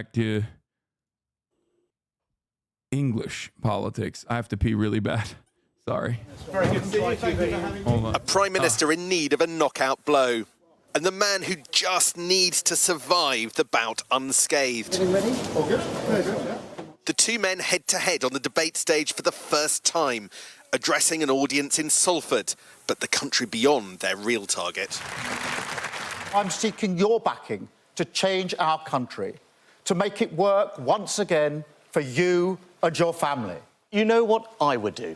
back to English politics. I have to pee really bad. Sorry. Very good to see you. Thank you for having me. A Prime Minister in need of a knockout blow. And the man who just needs to survive the bout unscathed. Ready? All good? Very good, yeah. The two men head-to-head on the debate stage for the first time, addressing an audience in Salford, but the country beyond their real target. I'm seeking your backing to change our country, to make it work once again for you and your family. You know what I would do?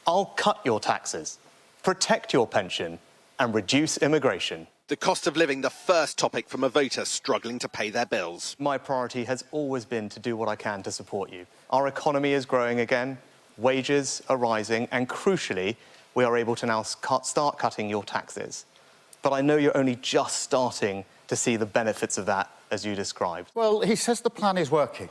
I'll cut your taxes, protect your pension, and reduce immigration. The cost of living, the first topic from a voter struggling to pay their bills. My priority has always been to do what I can to support you. Our economy is growing again, wages are rising, and crucially, we are able to now start cutting your taxes. But I know you're only just starting to see the benefits of that, as you described. Well, he says the plan is working.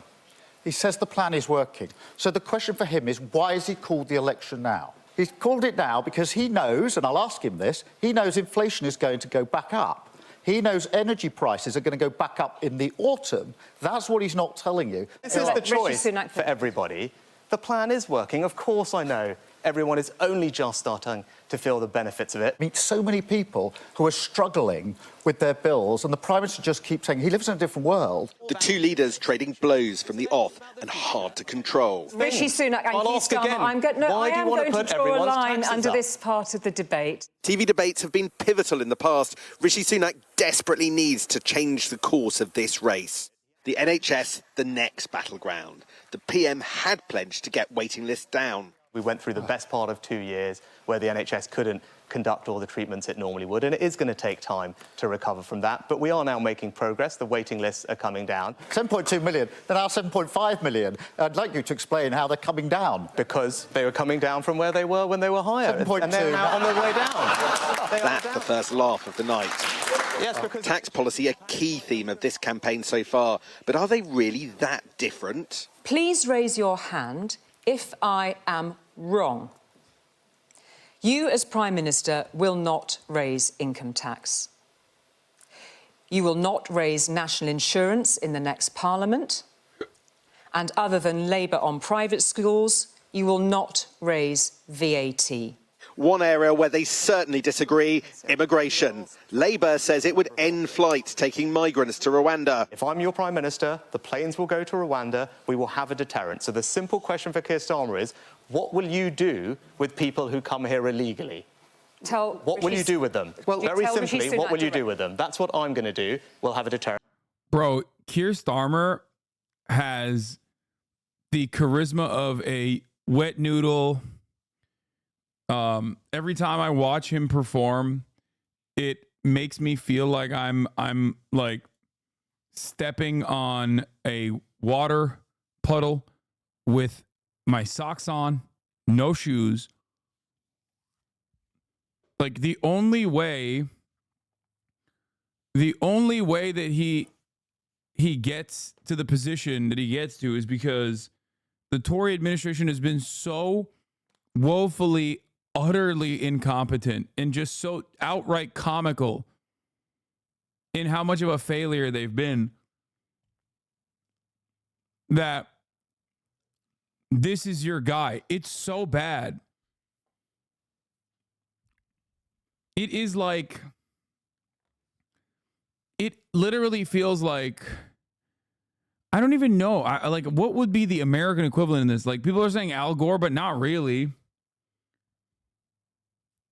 He says the plan is working. So the question for him is, why has he called the election now? He's called it now because he knows, and I'll ask him this, he knows inflation is going to go back up. He knows energy prices are going to go back up in the autumn. That's what he's not telling you. This is the choice for everybody. The plan is working. Of course I know everyone is only just starting to feel the benefits of it. Meet so many people who are struggling with their bills, and the Prime Minister just keeps saying he lives in a different world. The two leaders trading blows from the off and hard to control. Rishi Sunak and Keir Starmer, I am going to draw a line under this part of the debate. TV debates have been pivotal in the past. Rishi Sunak desperately needs to change the course of this race. The NHS, the next battleground. The PM had pledged to get waiting lists down. We went through the best part of 2 years where the NHS couldn't conduct all the treatments it normally would, and it is going to take time to recover from that. But we are now making progress. The waiting lists are coming down. 7.2 million, they're now 7.5 million. I'd like you to explain how they're coming down. Because they were coming down from where they were when they were higher. 7.2. And they're now on their way down. That's the first laugh of the night. Yes, because Tax policy, a key theme of this campaign so far. But are they really that different? Please raise your hand if I am wrong. You, as Prime Minister, will not raise income tax. You will not raise national insurance in the next Parliament. And other than Labour on private schools, you will not raise VAT. One area where they certainly disagree, immigration. Labour says it would end flights taking migrants to Rwanda. if I'm your Prime Minister, the planes will go to Rwanda, we will have a deterrent. So the simple question for Keir Starmer is, what will you do with people who come here illegally? What will you do with them? Well, very simply, what will you do with them? That's what I'm going to do. We'll have a deterrent. Bro, Keir Starmer has the charisma of a wet noodle. Every time I watch him perform, it makes me feel like I'm like stepping on a water puddle with my socks on, no shoes. Like the only way that he gets to the position that he gets to is because the Tory administration has been so woefully, utterly incompetent and just so outright comical in how much of a failure they've been that this is your guy. It's so bad. It is like, it literally feels like, I don't even know. I like, what would be the American equivalent in this? Like, people are saying Al Gore, but not really.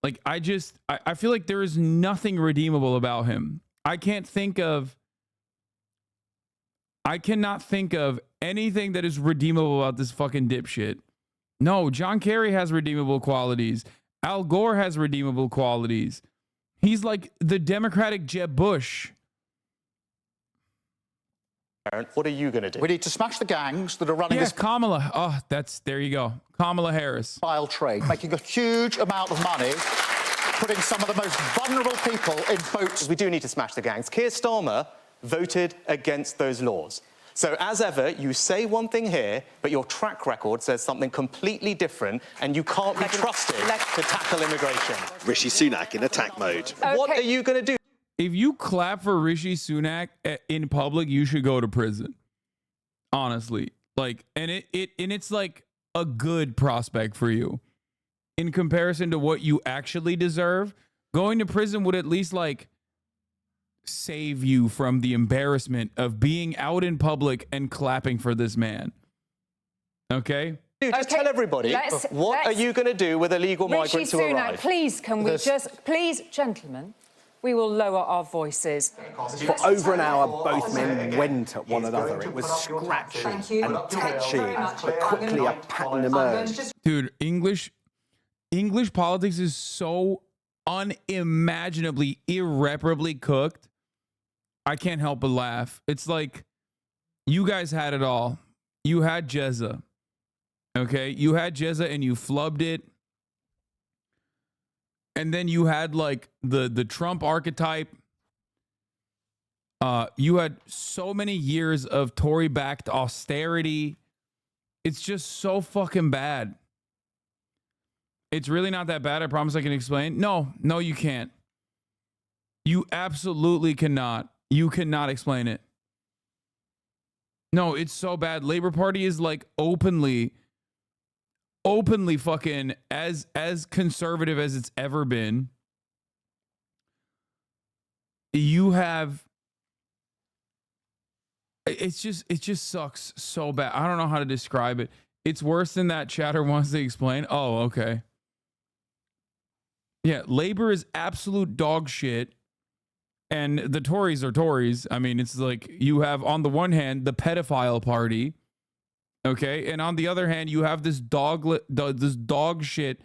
Like, I feel like there is nothing redeemable about him. I cannot think of anything that is redeemable about this fucking dipshit. No, John Kerry has redeemable qualities. Al Gore has redeemable qualities. He's like the Democratic Jeb Bush. What are you going to do? We need to smash the gangs that are running this Kamala. Oh, there you go. Kamala Harris. vile trade, making a huge amount of money, putting some of the most vulnerable people in boats. We do need to smash the gangs. Keir Starmer voted against those laws. So, as ever, you say one thing here, but your track record says something completely different, and you can't be trusted to tackle immigration. Rishi Sunak in attack mode. Okay. What are you going to do? If you clap for Rishi Sunak in public, you should go to prison. honestly. Like, and it's like a good prospect for you in comparison to what you actually deserve. Going to prison would at least like save you from the embarrassment of being out in public and clapping for this man. Okay? Dude, just Okay, tell everybody, what are you going to do with illegal migrants who Sunak, arrive? please, can we please, gentlemen, we will lower our voices. For over an hour, both men went at one another. It was scratchy and tetchy, but quickly a pattern emerged. Dude, English politics is so unimaginably, irreparably cooked. I can't help but laugh. It's like you guys had it all. You had Jezza. Okay? You had Jezza and you flubbed it. And then you had like the Trump archetype. You had so many years of Tory-backed austerity. It's just so fucking bad. It's really not that bad. I promise I can explain. No, you can't. You absolutely cannot. You cannot explain it. No, it's so bad. Labor Party is like openly fucking as conservative as it's ever been. You have, it just sucks so bad. I don't know how to describe it. It's worse than that chatter wants to explain. Oh, okay. Yeah, Labor is absolute dog shit. And the Tories are Tories. I mean, it's like you have on the one hand the pedophile party, okay, and on the other hand you have this dog shit,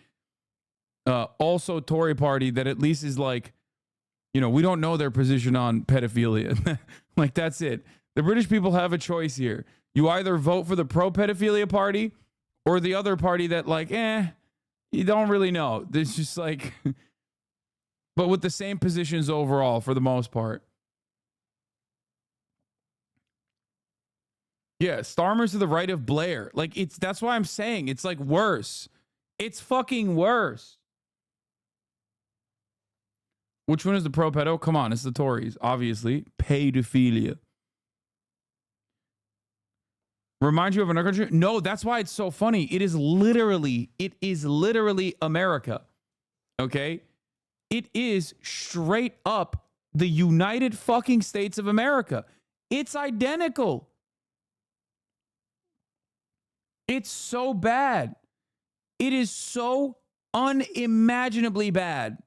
also Tory party that at least is like, you know, we don't know their position on pedophilia. Like that's it. The British people have a choice here. You either vote for the pro-pedophilia party or the other party that like, you don't really know. There's just like. But with the same positions overall for the most part. Yeah, Starmer's to the right of Blair. Like that's why I'm saying it's like worse. It's fucking worse. Which one is the pro-pedo? Come on, it's the Tories, obviously. Pedophilia. Remind you of another country? No, that's why it's so funny. It is literally America. Okay? It is straight up the United fucking States of America. It's identical. It's so bad. It is so unimaginably bad.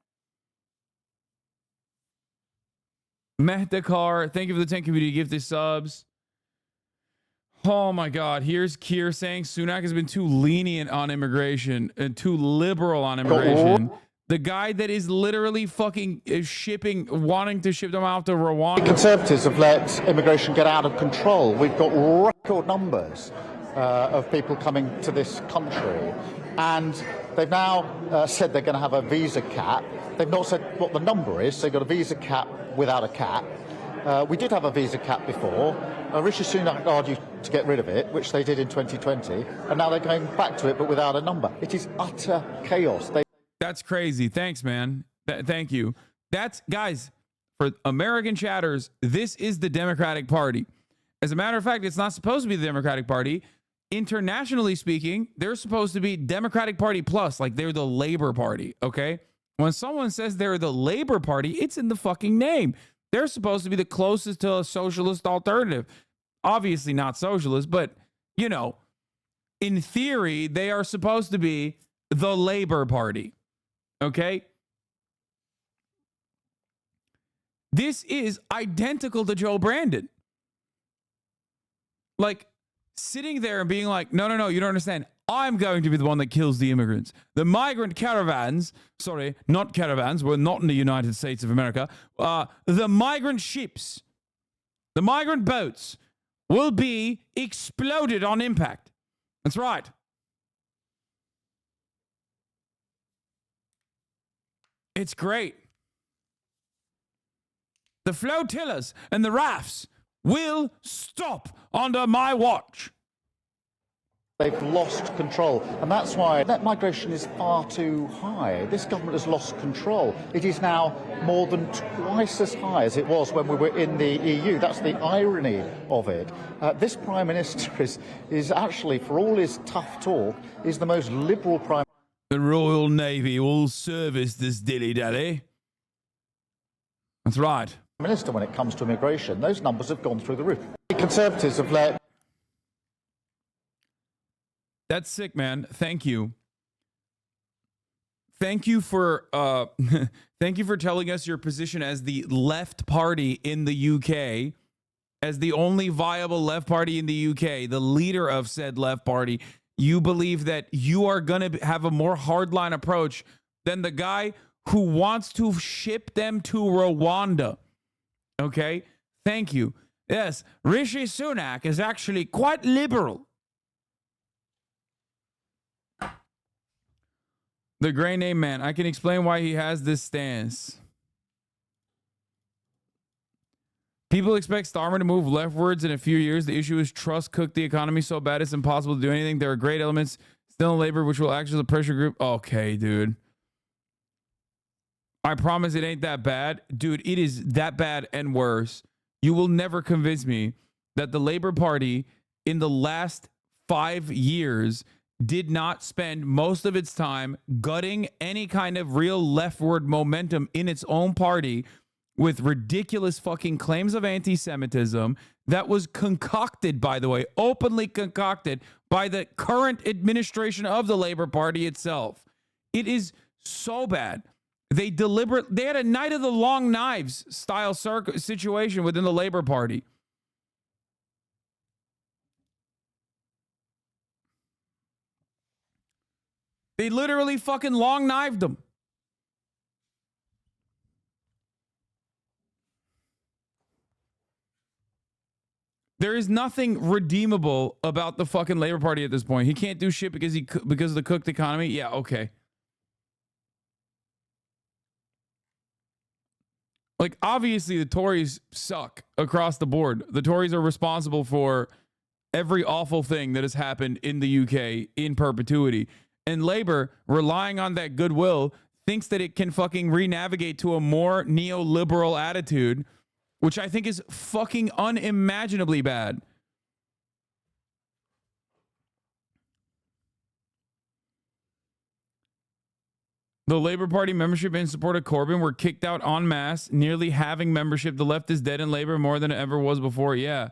Mehdakar, thank you for the 10 community gifted subs. Oh my God. Here's Keir saying Sunak has been too lenient on immigration and too liberal on immigration. The guy that is literally fucking wanting to ship them out to Rwanda. Conservatives have let immigration get out of control. We've got record numbers of people coming to this country. And they've now said they're going to have a visa cap. They've not said what the number is. So they've got a visa cap without a cap. We did have a visa cap before. Rishi Sunak argued to get rid of it, which they did in 2020. And now they're going back to it, but without a number. It is utter chaos. That's crazy. Thanks, man. Thank you. That's, guys, for American chatters, this is the Democratic Party. As a matter of fact, it's not supposed to be the Democratic Party. Internationally speaking, they're supposed to be Democratic Party plus, like they're the Labor Party, okay? When someone says they're the Labor Party, it's in the fucking name. They're supposed to be the closest to a socialist alternative. Obviously not socialist, but, you know, in theory, they are supposed to be the Labor Party. Okay? This is identical to Joe Brandon. Like, sitting there and being like, no, you don't understand. I'm going to be the one that kills the immigrants. The migrant caravans, sorry, not caravans, we're not in the United States of America. The migrant ships, the migrant boats will be exploded on impact. That's right. It's great. The flotillas and the rafts will stop under my watch. They've lost control, and that's why net migration is far too high. This government has lost control. It is now more than twice as high as it was when we were in the EU. That's the irony of it. This Prime Minister is actually, for all his tough talk, is the most liberal Prime The Royal Navy will service this dilly-dally. That's right. Minister when it comes to immigration. Those numbers have gone through the roof. The Conservatives have let... That's sick, man. Thank you. Thank you for thank you for telling us your position as the left party in the UK, as the only viable left party in the UK, the leader of said left party. You believe that you are going to have a more hardline approach than the guy who wants to ship them to Rwanda. Okay? Thank you. Yes, Rishi Sunak is actually quite liberal. The gray name man. I can explain why he has this stance. People expect Starmer to move leftwards in a few years. The issue is trust cooked the economy so bad it's impossible to do anything. There are great elements still in labor which will act as a pressure group. Okay, dude. I promise it ain't that bad. Dude, it is that bad and worse. You will never convince me that the Labour Party in the last 5 years did not spend most of its time gutting any kind of real leftward momentum in its own party with ridiculous fucking claims of anti-Semitism that was concocted, by the way, openly concocted by the current administration of the Labour Party itself. It is so bad. They had a Night of the Long Knives style situation within the Labour Party. They literally fucking long knifed them. There is nothing redeemable about the fucking Labour Party at this point. He can't do shit because of the cooked economy. Yeah, okay. Like, obviously, the Tories suck across the board. The Tories are responsible for every awful thing that has happened in the UK in perpetuity. And Labour, relying on that goodwill, thinks that it can fucking re-navigate to a more neoliberal attitude, which I think is fucking unimaginably bad. The Labour Party membership in support of Corbyn were kicked out en masse, nearly halving membership. The left is dead in Labour more than it ever was before. Yeah.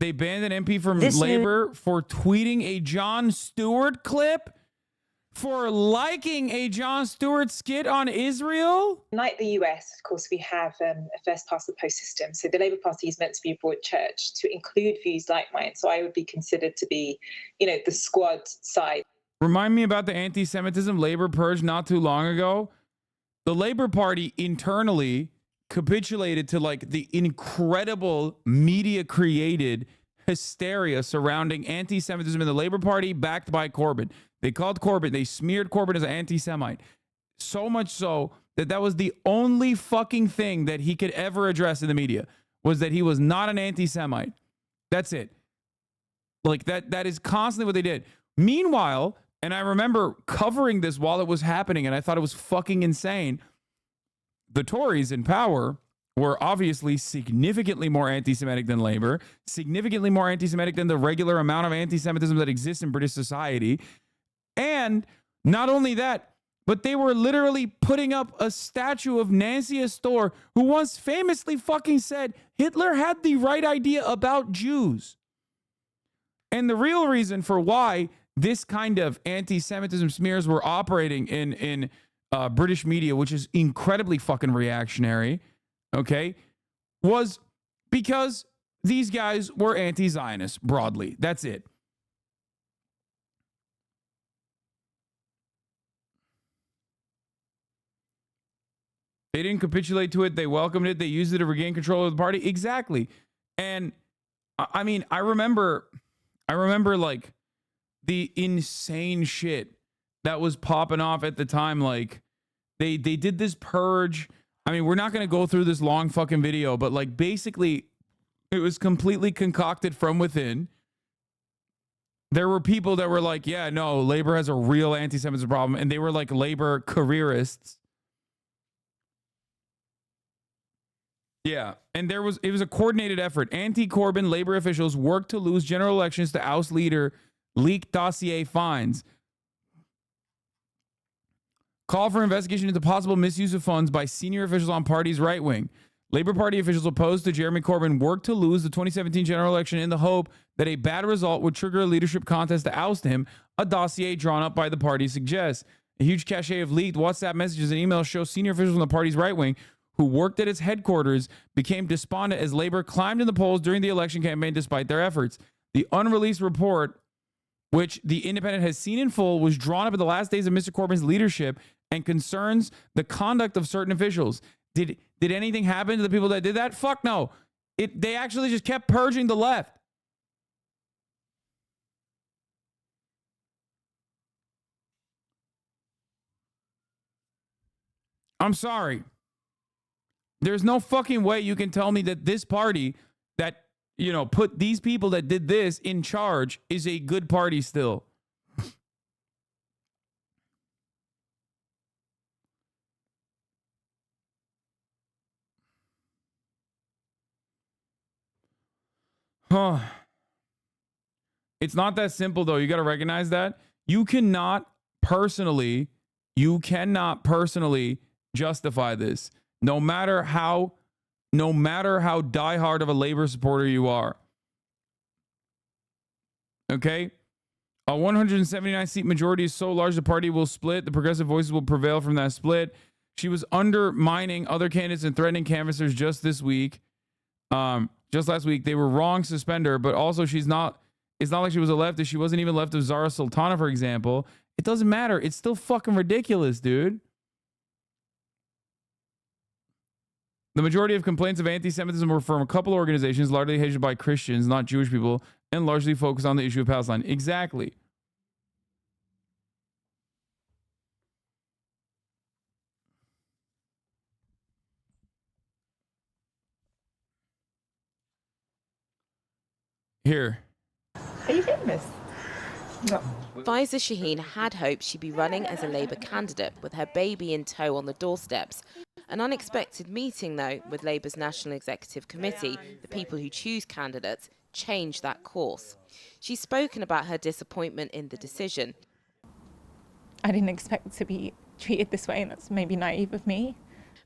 They banned an MP from Labour for tweeting a Jon Stewart clip, for liking a Jon Stewart skit on Israel. Like the US, of course, we have a first past the post system. So the Labour Party is meant to be a broad church to include views like mine. So I would be considered to be, the squad side. Remind me about the anti-Semitism Labour purge not too long ago. The Labour Party internally capitulated to like the incredible media created hysteria surrounding anti-Semitism in the Labour Party backed by Corbyn. They smeared Corbyn as an anti-Semite. So much so that that was the only fucking thing that he could ever address in the media, was that he was not an anti-Semite. That's it. Like that is constantly what they did. Meanwhile, and I remember covering this while it was happening, and I thought it was fucking insane, the Tories in power were obviously significantly more anti-Semitic than Labour, significantly more anti-Semitic than the regular amount of anti-Semitism that exists in British society. And not only that, but they were literally putting up a statue of Nancy Astor, who once famously fucking said Hitler had the right idea about Jews. And the real reason for why this kind of anti-Semitism smears were operating in British media, which is incredibly fucking reactionary, okay, was because these guys were anti-Zionist broadly. That's it. They didn't capitulate to it. They welcomed it. They used it to regain control of the party. Exactly. And I mean, I remember like the insane shit that was popping off at the time. Like they did this purge. I mean, we're not going to go through this long fucking video, but like basically It was completely concocted from within. There were people that were like, yeah, no, Labor has a real anti-Semitism problem. And they were like Labor careerists. Yeah. And it was a coordinated effort. Anti-Corbyn Labor officials worked to lose general elections to oust leader, leaked dossier finds. Call for investigation into possible misuse of funds by senior officials on party's right wing. Labor Party officials opposed to Jeremy Corbyn worked to lose the 2017 general election in the hope that a bad result would trigger a leadership contest to oust him, a dossier drawn up by the party suggests. A huge cache of leaked WhatsApp messages and emails show senior officials on the party's right wing who worked at its headquarters became despondent as Labor climbed in the polls during the election campaign despite their efforts. The unreleased report, which The Independent has seen in full, was drawn up in the last days of Mr. Corbyn's leadership and concerns the conduct of certain officials. Did anything happen to the people that did that? Fuck no. They actually just kept purging the left. I'm sorry. There's no fucking way you can tell me that this party that, you know, put these people that did this in charge is a good party still. Huh. It's not that simple, though. You got to recognize that. You cannot personally justify this, no matter how diehard of a Labor supporter you are. Okay? A 179-seat majority is so large the party will split. The progressive voices will prevail from that split. She was undermining other candidates and threatening canvassers just this week. Just last week, they were wrong, suspend her, but also it's not like she was a leftist. She wasn't even left of Zara Sultana, for example. It doesn't matter. It's still fucking ridiculous, dude. The majority of complaints of anti-Semitism were from a couple of organizations, largely hated by Christians, not Jewish people, and largely focused on the issue of Palestine. Exactly. Here. Are you famous? No. Faiza Shaheen had hoped she'd be running as a Labour candidate with her baby in tow on the doorsteps. An unexpected meeting, though, with Labour's National Executive Committee, the people who choose candidates, changed that course. She's spoken about her disappointment in the decision. I didn't expect to be treated this way, and that's maybe naive of me.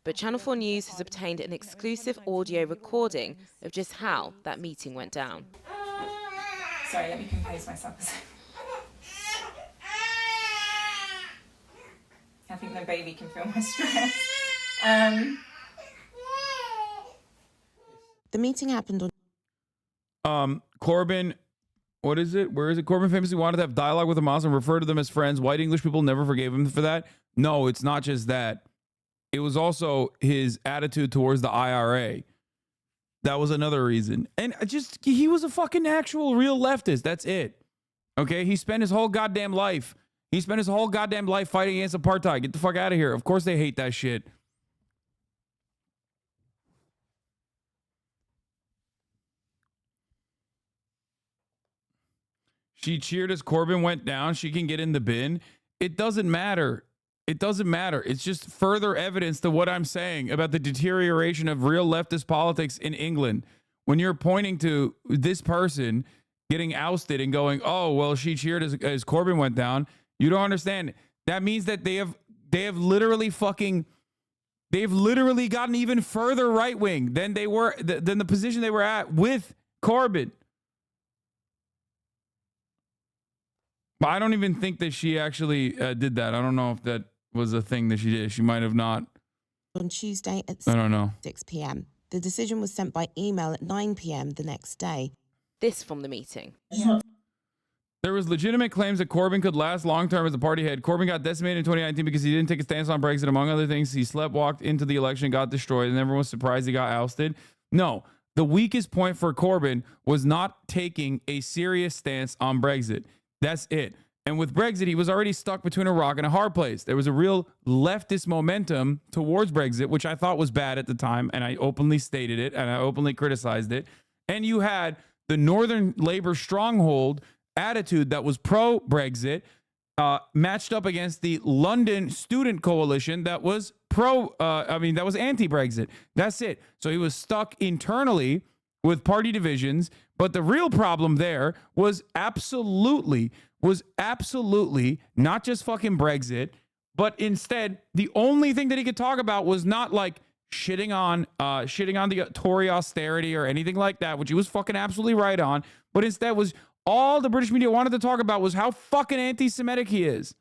But Channel 4 News has obtained an exclusive audio recording of just how that meeting went down. Sorry, let me compose myself. I think the baby can feel my stress. The meeting happened on... Corbyn, what is it? Where is it? Corbyn famously wanted to have dialogue with the Muslim, refer to them as friends. White English people never forgave him for that. No, it's not just that. It was also his attitude towards the IRA. That was another reason. And he was a fucking actual real leftist. That's it. Okay? He spent his whole goddamn life fighting against apartheid. Get the fuck out of here. Of course they hate that shit. She cheered as Corbyn went down. She can get in the bin. It doesn't matter. It doesn't matter. It's just further evidence to what I'm saying about the deterioration of real leftist politics in England. When you're pointing to this person getting ousted and going, oh, well, she cheered as Corbyn went down. You don't understand. That means that they've literally gotten even further right wing than the position they were at with Corbyn. But I don't even think that she actually did that. I don't know if that was a thing that she did. She might have not. On Tuesday at I don't know. 6 p.m. The decision was sent by email at 9 p.m. the next day. This from the meeting. There was legitimate claims that Corbyn could last long-term as the party head. Corbyn got decimated in 2019 because he didn't take a stance on Brexit, among other things. He walked into the election, got destroyed, and everyone was surprised he got ousted. No, the weakest point for Corbyn was not taking a serious stance on Brexit. That's it. And with Brexit, he was already stuck between a rock and a hard place. There was a real leftist momentum towards Brexit, which I thought was bad at the time, and I openly stated it, and I openly criticized it. And you had the Northern Labour stronghold attitude that was pro-Brexit matched up against the London student coalition that was that was anti-Brexit. That's it. So he was stuck internally with party divisions. But the real problem there was absolutely not just fucking Brexit, but instead the only thing that he could talk about was not like shitting on the Tory austerity or anything like that, which he was fucking absolutely right on. But instead was all the British media wanted to talk about was how fucking anti-Semitic he is.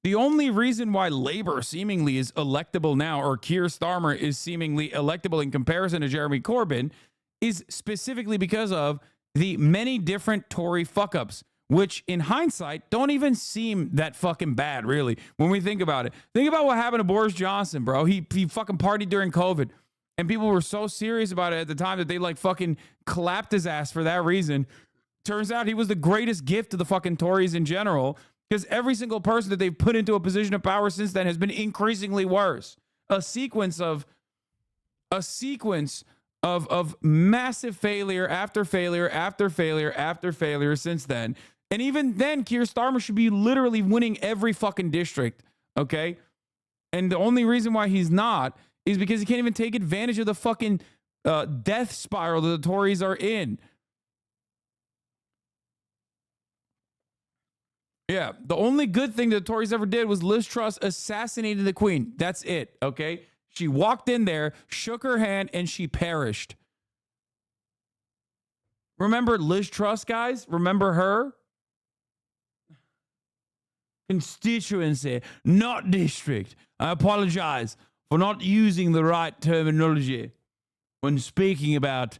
The only reason why Labour seemingly is electable now, or Keir Starmer is seemingly electable in comparison to Jeremy Corbyn, is specifically because of the many different Tory fuck-ups, which in hindsight don't even seem that fucking bad, really, when we think about it. Think about what happened to Boris Johnson, bro. He fucking partied during COVID, and people were so serious about it at the time that they like fucking clapped his ass for that reason. Turns out he was the greatest gift to the fucking Tories in general, because every single person that they've put into a position of power since then has been increasingly worse. A sequence of massive failure after failure after failure after failure since then. And even then, Keir Starmer should be literally winning every fucking district, okay? And the only reason why he's not is because he can't even take advantage of the fucking death spiral that the Tories are in. Yeah, the only good thing that the Tories ever did was Liz Truss assassinated the Queen. That's it, okay? She walked in there, shook her hand, and she perished. Remember Liz Truss, guys? Remember her? Constituency, not district. I apologize for not using the right terminology when speaking about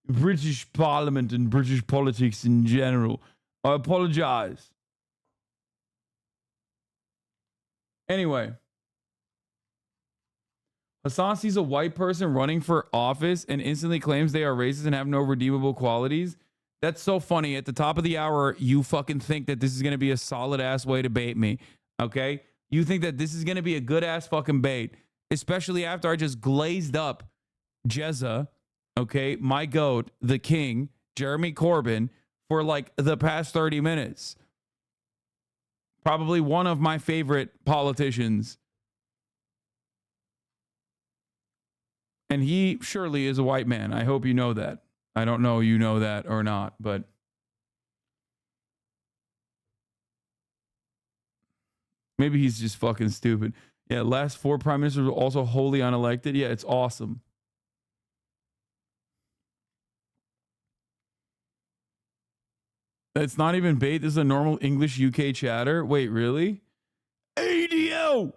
British Parliament and British politics in general. I apologize. Anyway, Hasan sees a white person running for office and instantly claims they are racist and have no redeemable qualities. That's so funny. At the top of the hour, you fucking think that this is going to be a solid ass way to bait me. Okay? You think that this is going to be a good ass fucking bait, especially after I just glazed up Jezza, okay, my goat, the king, Jeremy Corbyn, for like the past 30 minutes. Probably one of my favorite politicians. And he surely is a white man. I hope you know that. I don't know you know that or not, but maybe he's just fucking stupid. Yeah, last 4 prime ministers were also wholly unelected. Yeah, it's awesome. It's not even bait. This is a normal English UK chatter. Wait, really? ADL!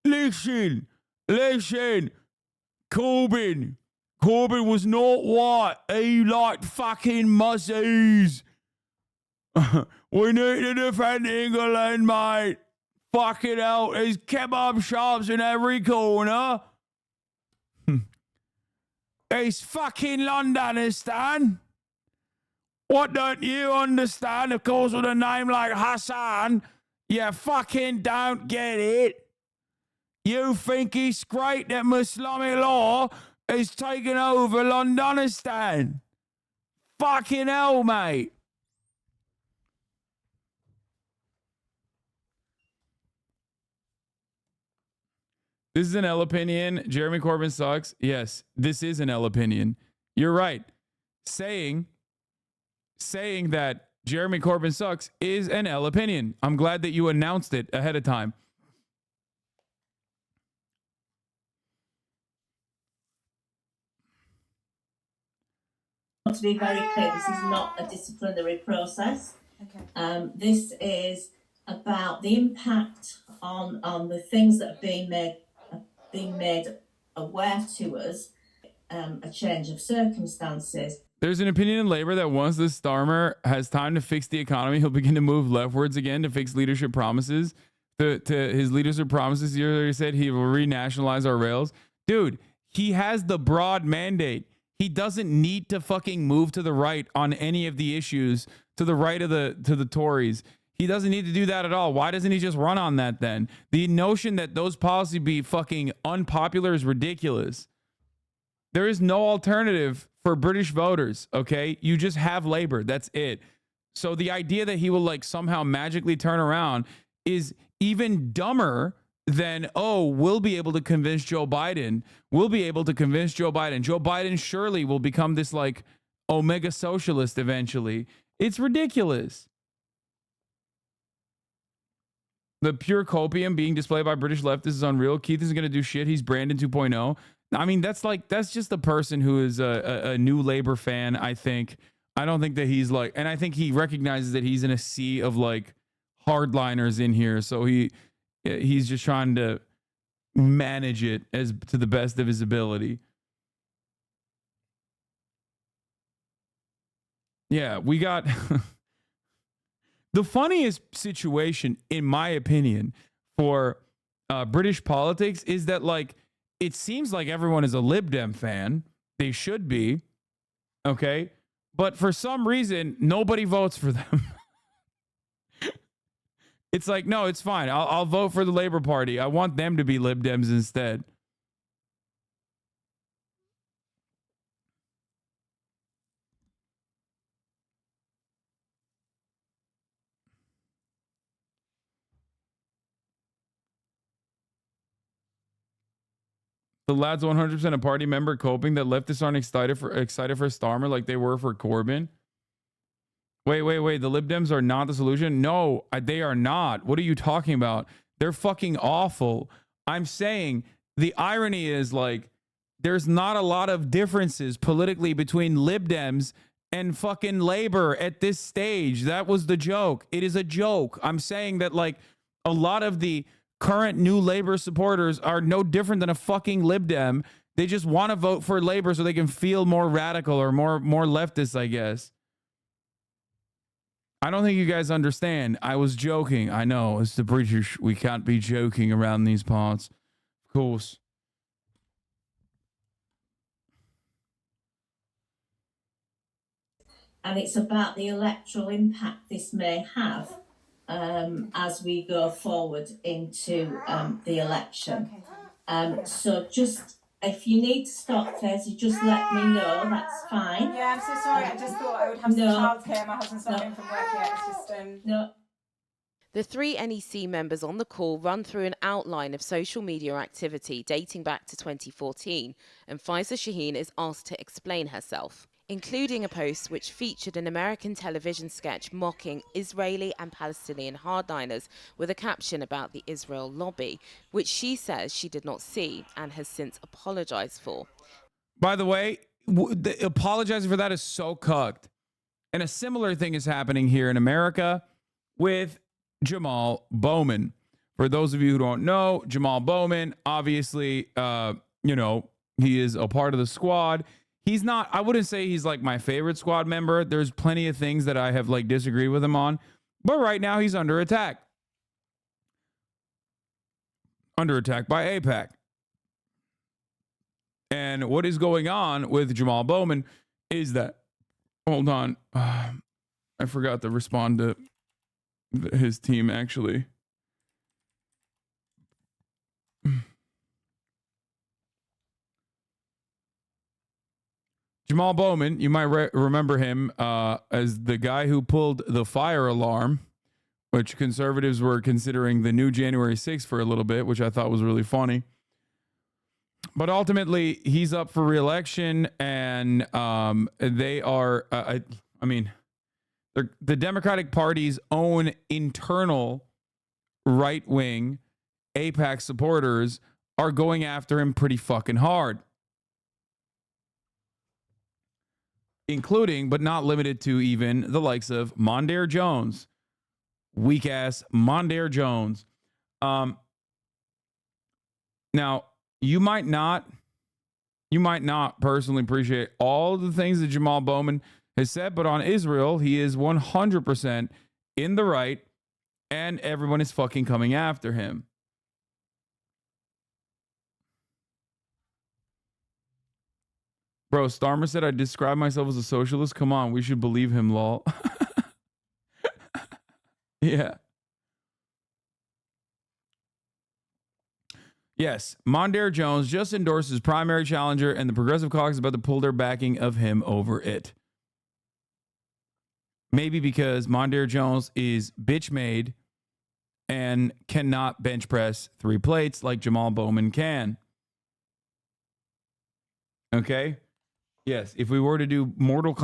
Listen! Corbyn was not white. He liked fucking mussies. We need to defend England, mate. Fucking hell. There's kebab shops in every corner. It's fucking Londonistan. What don't you understand? Of course, with a name like Hassan, you fucking don't get it. You think it's great that Islamic law is taking over Londonistan. Fucking hell, mate. This is an L opinion. Jeremy Corbyn sucks. Yes, this is an L opinion. You're right. Saying that Jeremy Corbyn sucks is an L opinion. I'm glad that you announced it ahead of time. To be very clear, this is not a disciplinary process. Okay. This is about the impact on the things that are being made aware to us, a change of circumstances. There's an opinion in Labour that once this Starmer has time to fix the economy, he'll begin to move leftwards again to fix leadership promises. To his leadership promises, he already said he will renationalize our rails. Dude, he has the broad mandate. He doesn't need to fucking move to the right on any of the issues, to the right of the Tories. He doesn't need to do that at all. Why doesn't he just run on that then? The notion that those policies be fucking unpopular is ridiculous. There is no alternative for British voters, okay? You just have Labour. That's it. So the idea that he will like somehow magically turn around is even dumber than, oh, we'll be able to convince Joe Biden. We'll be able to convince Joe Biden. Joe Biden surely will become this like omega socialist eventually. It's ridiculous. The pure copium being displayed by British leftists is unreal. Keith isn't going to do shit. He's Brandon 2.0. I mean, that's just a person who is a new Labor fan, I think. I don't think that he's like, and I think he recognizes that he's in a sea of like hardliners in here. So he's just trying to manage it as to the best of his ability. Yeah, we got the funniest situation, in my opinion, for British politics is that like it seems like everyone is a Lib Dem fan. They should be, okay, but for some reason nobody votes for them. It's like, no, it's fine. I'll vote for the Labour Party. I want them to be Lib Dems instead. The lad's 100% a party member, coping that leftists aren't excited for Starmer like they were for Corbyn. Wait. The Lib Dems are not the solution? No, they are not. What are you talking about? They're fucking awful. I'm saying the irony is like there's not a lot of differences politically between Lib Dems and fucking Labor at this stage. That was the joke. It is a joke. I'm saying that like a lot of the current new Labor supporters are no different than a fucking Lib Dem. They just want to vote for Labor so they can feel more radical or more leftist, I guess. I don't think you guys understand. I was joking. I know, it's the British. We can't be joking around these parts. Of course. And it's about the electoral impact this may have as we go forward into the election. So just, if you need to stop, Faisy, just let me know, that's fine. Yeah, I'm so sorry. I just thought I would have some childcare. My husband's not in from work yet. It's just, No. The three NEC members on the call run through an outline of social media activity dating back to 2014, and Faiza Shaheen is asked to explain herself, including a post which featured an American television sketch mocking Israeli and Palestinian hardliners with a caption about the Israel lobby, which she says she did not see and has since apologized for. By the way, apologizing for that is so cucked. And a similar thing is happening here in America with Jamal Bowman. For those of you who don't know, Jamal Bowman, obviously, he is a part of the squad. He's not, I wouldn't say he's like my favorite squad member. There's plenty of things that I have like disagreed with him on. But right now he's under attack. Under attack by AIPAC. And what is going on with Jamal Bowman is that, hold on, I forgot to respond to his team actually. Jamal Bowman, you might remember him as the guy who pulled the fire alarm, which conservatives were considering the new January 6th for a little bit, which I thought was really funny. But ultimately, he's up for re-election, and they are, the Democratic Party's own internal right-wing AIPAC supporters are going after him pretty fucking hard. Including, but not limited to, even the likes of Mondaire Jones. Weak-ass Mondaire Jones. Now, you might not personally appreciate all the things that Jamal Bowman has said, but on Israel, he is 100% in the right, and everyone is fucking coming after him. Bro, Starmer said I describe myself as a socialist. Come on, we should believe him, lol. Yeah. Yes, Mondaire Jones just endorsed his primary challenger, and the Progressive Caucus is about to pull their backing of him over it. Maybe because Mondaire Jones is bitch made and cannot bench press 3 plates like Jamal Bowman can. Okay? Yes, if we were to do Mortal Kombat